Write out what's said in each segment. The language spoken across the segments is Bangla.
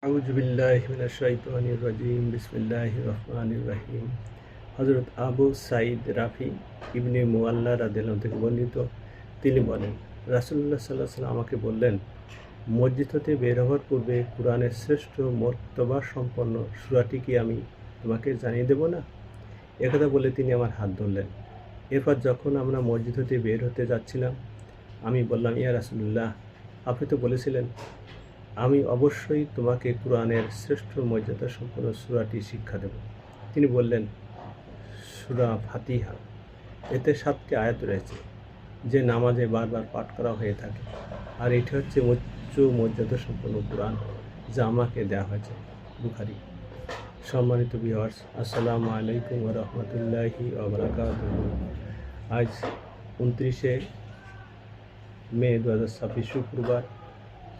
আউযুবিল্লাহি বিসমিল্লাহির রহমানির রহিম। হযরত আবু সাঈদ রাফি ইবনে মুআল্লা রাদিয়াল্লাহু থেকে বর্ণিত, তিনি বলেন, রাসূলুল্লাহ সাল্লাল্লাহু আলাইহি ওয়াসাল্লাম আমাকে বললেন, মসজিদ হতে বের হওয়ার পূর্বে কুরআনের শ্রেষ্ঠ মর্তবা সম্পন্ন সূরাটি কি আমি তোমাকে জানিয়ে দেব না? একথা বলে তিনি আমার হাত ধরলেন। এরপর যখন আমরা মসজিদ হতে বের হতে যাচ্ছিলাম, আমি বললাম, ইয়া রাসূলুল্লাহ, আপনি তো বলেছিলেন আমি অবশ্যই তোমাকে কুরআনের শ্রেষ্ঠ মর্যাদা সম্পন্ন সূরাটি শিক্ষা দেব। তিনি বললেন, সূরা ফাতিহা। এতে ৭টি আয়াত রয়েছে, যে নামাজে বারবার পাঠ করা হয়ে থাকে, আর এটি হচ্ছে উচ্চ মর্যাদা সম্পন্ন কুরআন, যা আমাকে দেওয়া হয়েছে। বুখারী। সম্মানিত ভিউয়ার্স, আসসালামু আলাইকুম ওয়া রাহমাতুল্লাহি ওয়া বারাকাতুহু। আজ ২৯শে মে ২০২৬ শুক্রবার,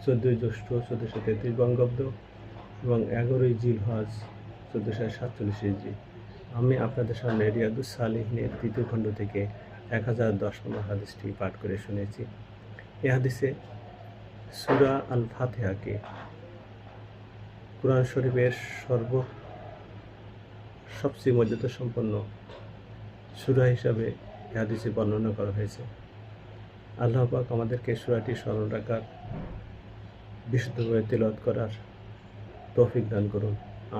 ১৪ই জ্যৈষ্ঠ ১৪৩৩ বঙ্গাব্দ এবং ১১ই জিলহজ ১৪৪৭ হিজরি। আমি আপনাদের সামনে রিয়াদুস সালিহিনের ৩য় খণ্ড থেকে ১০১০ নম্বর হাদিসটি পাঠ করে শুনেছি। এ হাদিসে সূরা আল ফাতিহাকে কুরআন শরীফের সবচেয়ে মর্যাদা সম্পন্ন সূরা হিসাবে এ হাদিসে বর্ণনা করা হয়েছে। আল্লাহ পাক আমাদেরকে সূরাটি স্মরণ রাখার, বিশুদ্ধভাবে তিলাওয়াত করার তৌফিক দান করুন।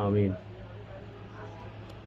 আমিন।